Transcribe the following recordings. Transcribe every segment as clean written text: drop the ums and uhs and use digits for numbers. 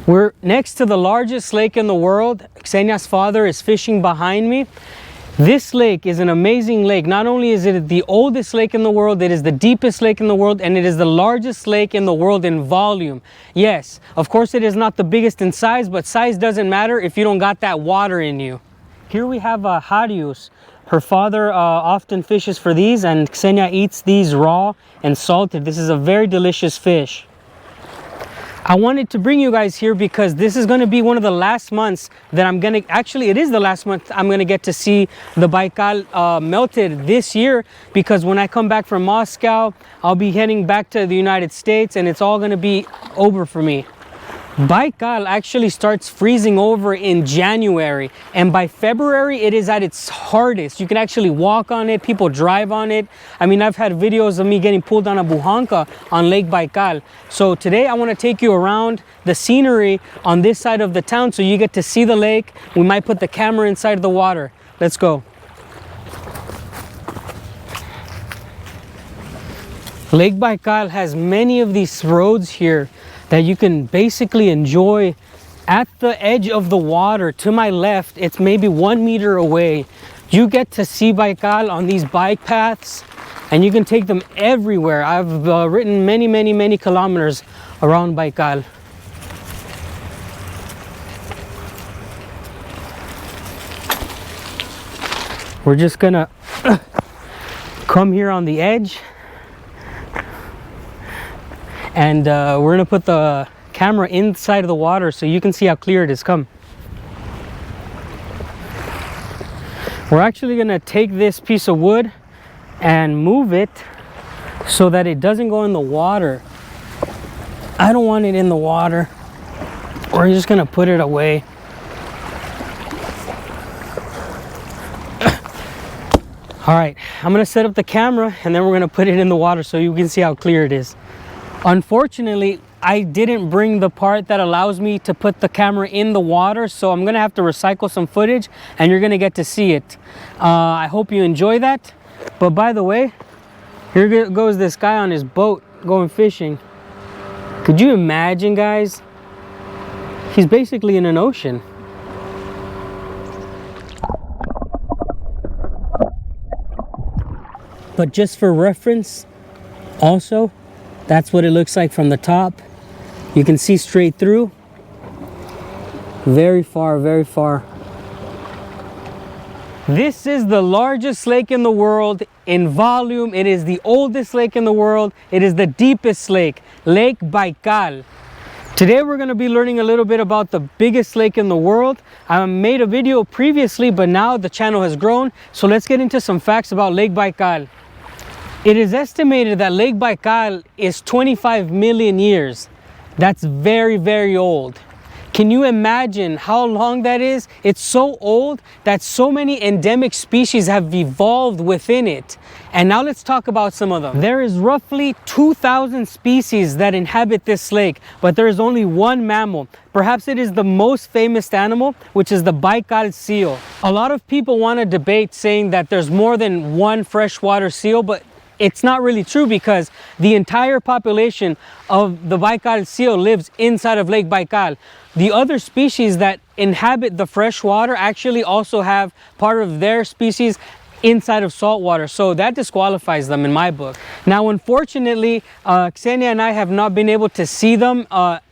We're next to the largest lake in the world. Ksenia's father is fishing behind me. This lake is an amazing lake. Not only is it the oldest lake in the world, it is the deepest lake in the world, and it is the largest lake in the world in volume. Yes, of course it is not the biggest in size, but size doesn't matter if you don't got that water in you. Here we have Harius. Her father often fishes for these, and Ksenia eats these raw and salted. This is a very delicious fish. I wanted to bring you guys here because this is going to be one of the last months that I'm going to, actually it is the last month I'm going to get to see the Baikal melted this year, because when I come back from Moscow, I'll be heading back to the United States and it's all going to be over for me. Baikal actually starts freezing over in January, and by February it is at its hardest. You can actually walk on it, people drive on it. I mean, I've had videos of me getting pulled on a buhanka on Lake Baikal. So today I want to take you around the scenery on this side of the town so you get to see the lake. We might put the camera inside the water. Let's go. Lake Baikal has many of these roads here that you can basically enjoy at the edge of the water. To my left, it's maybe 1 meter away. You get to see Baikal on these bike paths, and you can take them everywhere. I've ridden many kilometers around Baikal. We're just gonna come here on the edge, and we're gonna put the camera inside of the water so you can see how clear it is. Come. We're actually gonna take this piece of wood and move it so that it doesn't go in the water. I don't want it in the water. We're just gonna put it away. All right, I'm gonna set up the camera and then we're gonna put it in the water so you can see how clear it is. Unfortunately, I didn't bring the part that allows me to put the camera in the water, so I'm gonna have to recycle some footage and you're gonna get to see it. I hope you enjoy that. But by the way, here goes this guy on his boat going fishing. Could you imagine, guys? He's basically in an ocean. But just for reference, also, that's what it looks like from the top. You can see straight through. Very far, very far. This is the largest lake in the world in volume. It is the oldest lake in the world. It is the deepest lake, Lake Baikal. Today we're going to be learning a little bit about the biggest lake in the world. I made a video previously, but now the channel has grown. So let's get into some facts about Lake Baikal. It is estimated that Lake Baikal is 25 million years. That's very, very old. Can you imagine how long that is? It's so old that so many endemic species have evolved within it. And now let's talk about some of them. There is roughly 2,000 species that inhabit this lake, but there is only one mammal. Perhaps it is the most famous animal, which is the Baikal seal. A lot of people want to debate saying that there's more than one freshwater seal, but it's not really true, because the entire population of the Baikal seal lives inside of Lake Baikal. The other species that inhabit the fresh water actually also have part of their species inside of salt water, so that disqualifies them in my book. Now, unfortunately, Ksenia and I have not been able to see them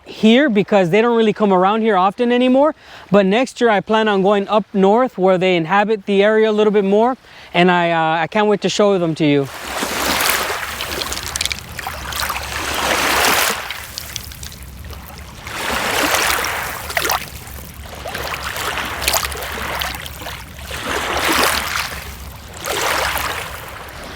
here because they don't really come around here often anymore. But next year I plan on going up north where they inhabit the area a little bit more, and I can't wait to show them to you.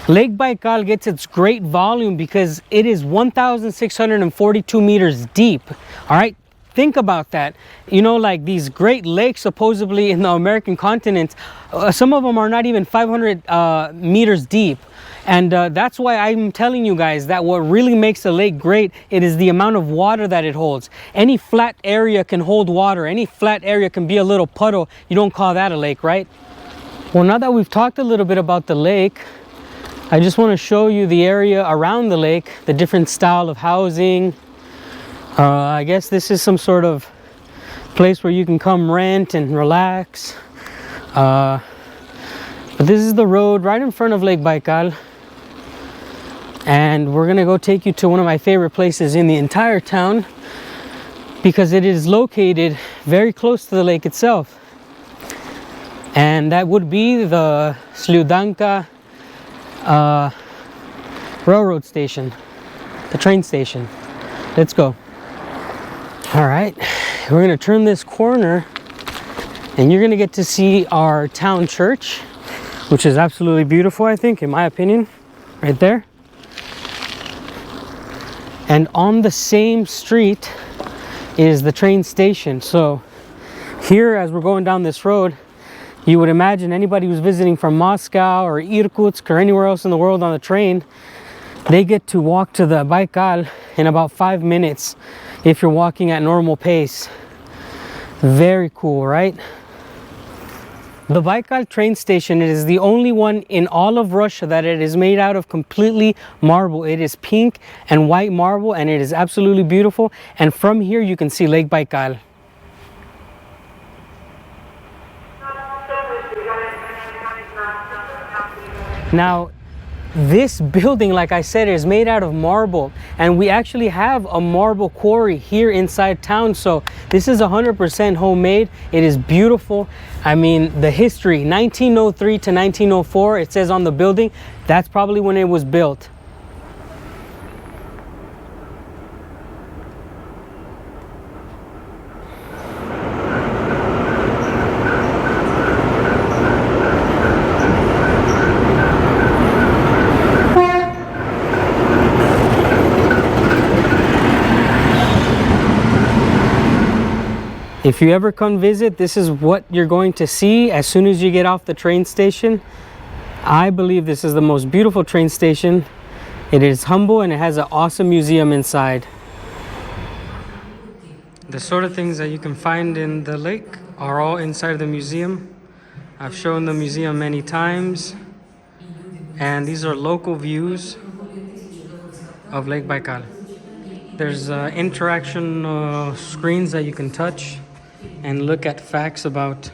Lake Baikal gets its great volume because it is 1,642 meters deep. All right, think about that. You know, like these great lakes supposedly in the American continent, some of them are not even 500 meters deep. And that's why I'm telling you guys that what really makes a lake great, it is the amount of water that it holds. Any flat area can hold water. Any flat area can be a little puddle. You don't call that a lake, right? Well, now that we've talked a little bit about the lake, I just want to show you the area around the lake, the different style of housing. I guess this is some sort of place where you can come rent and relax. But this is the road right in front of Lake Baikal. And we're gonna go take you to one of my favorite places in the entire town, because it is located very close to the lake itself. And that would be the Sludanka railroad station, the train station. Let's go. All right, we're gonna turn this corner and you're gonna get to see our town church, which is absolutely beautiful, I think, in my opinion, right there. And on the same street is the train station. So here, as we're going down this road, you would imagine anybody who's visiting from Moscow or Irkutsk or anywhere else in the world on the train, they get to walk to the Baikal in about 5 minutes if you're walking at normal pace. Very cool, right? The Baikal train station, it is the only one in all of Russia that it is made out of completely marble. It is pink and white marble, and it is absolutely beautiful. And from here you can see Lake Baikal. Now, this building, like I said, is made out of marble, and we actually have a marble quarry here inside town. So this is 100% homemade. It is beautiful. I mean, the history, 1903 to 1904, it says on the building, that's probably when it was built. If you ever come visit, this is what you're going to see as soon as you get off the train station. I believe this is the most beautiful train station. It is humble and it has an awesome museum inside. The sort of things that you can find in the lake are all inside the museum. I've shown the museum many times, and these are local views of Lake Baikal. There's interaction screens that you can touch and look at facts about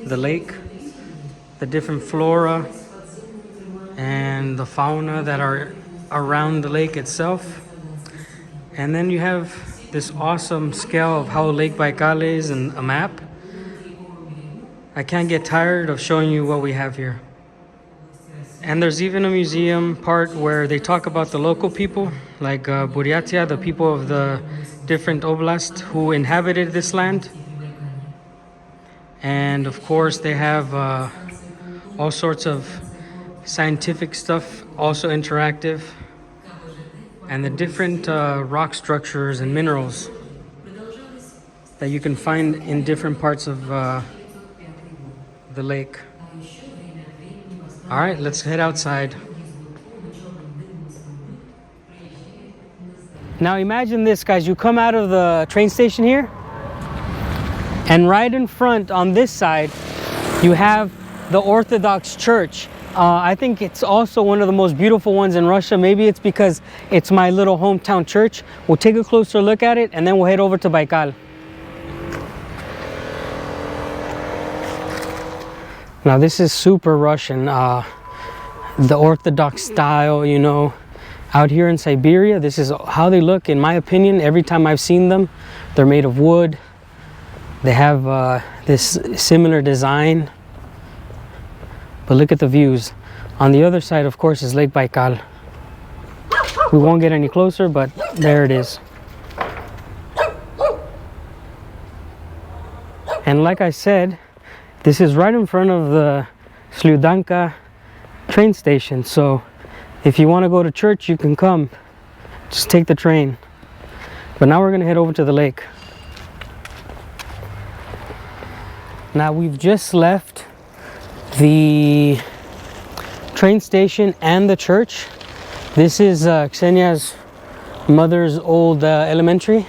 the lake, the different flora and the fauna that are around the lake itself. And then you have this awesome scale of how Lake Baikal is and a map. I can't get tired of showing you what we have here. And there's even a museum part where they talk about the local people, like Buryatia, the people of the different oblasts who inhabited this land. And of course they have all sorts of scientific stuff, also interactive, and the different rock structures and minerals that you can find in different parts of the lake. All right, let's head outside. Now imagine this, guys. You come out of the train station here, and right in front on this side, you have the Orthodox church. I think it's also one of the most beautiful ones in Russia. Maybe it's because it's my little hometown church. We'll take a closer look at it, and then we'll head over to Baikal. Now this is super Russian, the Orthodox style, you know. Out here in Siberia, this is how they look, in my opinion. Every time I've seen them, they're made of wood. They have this similar design. But look at the views. On the other side, of course, is Lake Baikal. We won't get any closer, but there it is. And like I said, this is right in front of the Sludanka train station. So if you want to go to church, you can come. Just take the train. But now we're going to head over to the lake. Now we've just left the train station and the church. This is Ksenia's mother's old elementary.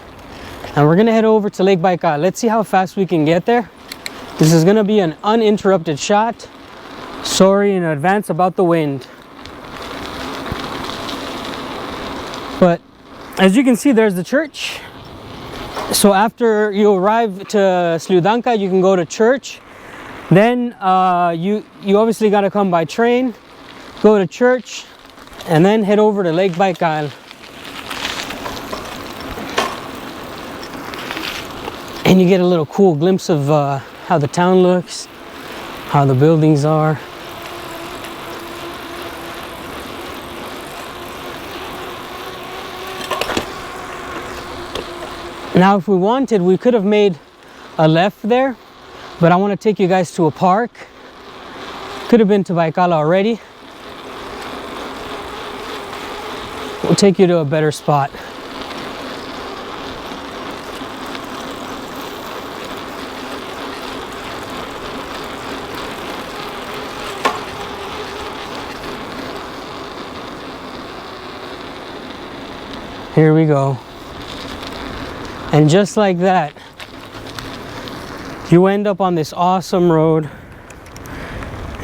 And we're going to head over to Lake Baikal. Let's see how fast we can get there. This is going to be an uninterrupted shot. Sorry in advance about the wind. But as you can see, there's the church. So after you arrive to Sludanka, you can go to church. Then you obviously got to come by train, go to church, and then head over to Lake Baikal. And you get a little cool glimpse of how the town looks, how the buildings are. Now, if we wanted, we could have made a left there, but I want to take you guys to a park. Could have been to Baikal already. We'll take you to a better spot. Here we go. And just like that, you end up on this awesome road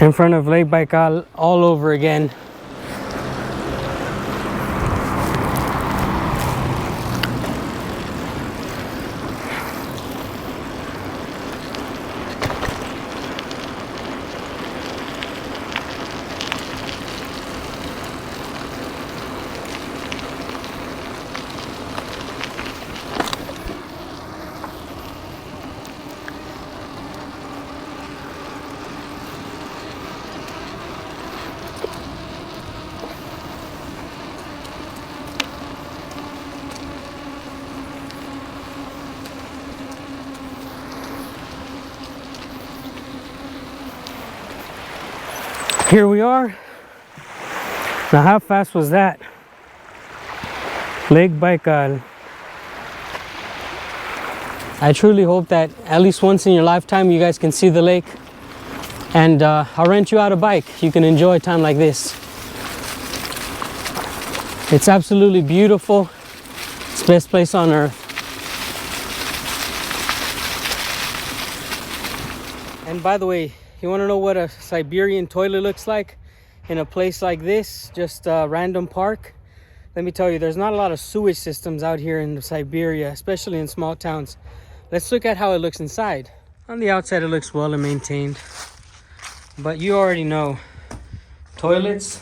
in front of Lake Baikal all over again. Here we are. Now, how fast was that? Lake Baikal. I truly hope that at least once in your lifetime you guys can see the lake, and I'll rent you out a bike. You can enjoy a time like this. It's absolutely beautiful. It's the best place on earth. And by the way, you want to know what a Siberian toilet looks like in a place like this, just a random park? Let me tell you, there's not a lot of sewage systems out here in Siberia, especially in small towns. Let's look at how it looks inside. On the outside, it looks well and maintained, but you already know, toilets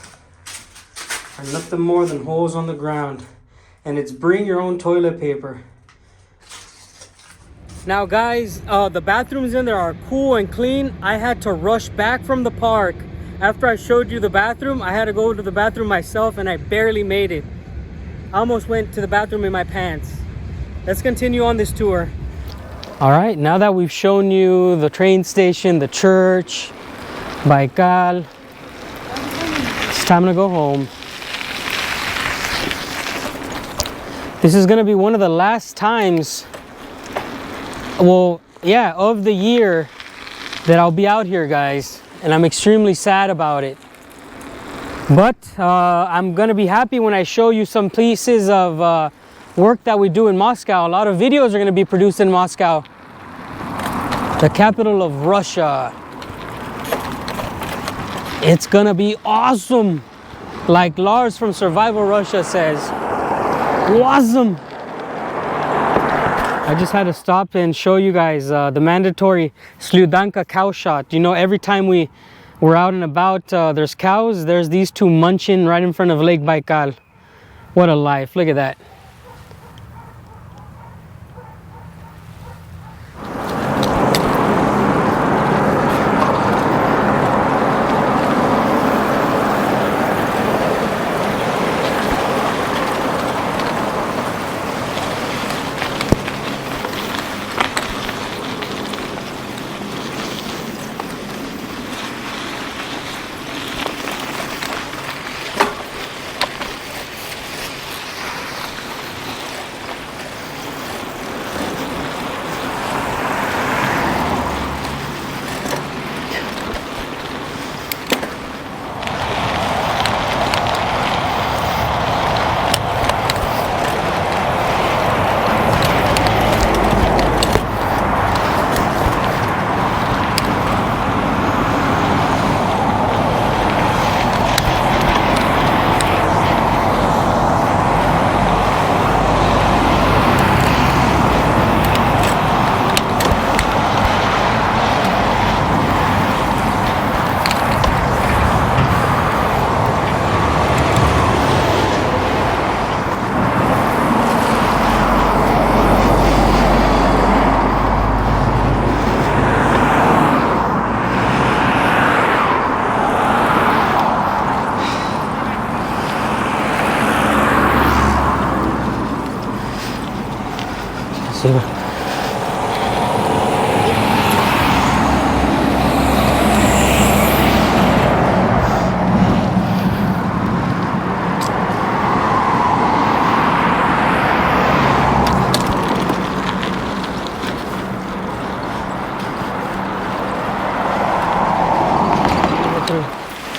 are nothing more than holes on the ground, and it's bring your own toilet paper. Now guys, the bathrooms in there are cool and clean. I had to rush back from the park. After I showed you the bathroom, I had to go to the bathroom myself, and I barely made it. I almost went to the bathroom in my pants. Let's continue on this tour. All right, now that we've shown you the train station, the church, Baikal, it's time to go home. This is gonna be one of the last times, well, yeah, of the year that I'll be out here, guys, and I'm extremely sad about it. But I'm gonna be happy when I show you some pieces of work that we do in Moscow. A lot of videos are gonna be produced in Moscow, the capital of Russia. It's gonna be awesome, like Lars from Survival Russia says. Awesome. I just had to stop and show you guys the mandatory Sludanka cow shot. You know, every time we're out and about, there's cows. There's these two munching right in front of Lake Baikal. What a life. Look at that.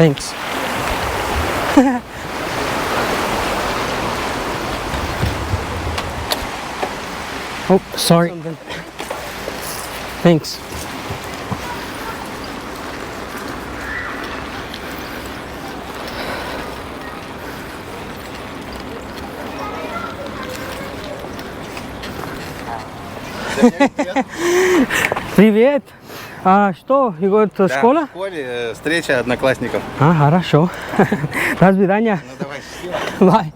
Thanks. Oh, sorry. Thanks. Привет. А что, Егор, это школа? В школе встреча одноклассников. А, хорошо. До свидания. Ну давай, счастливо. Bye.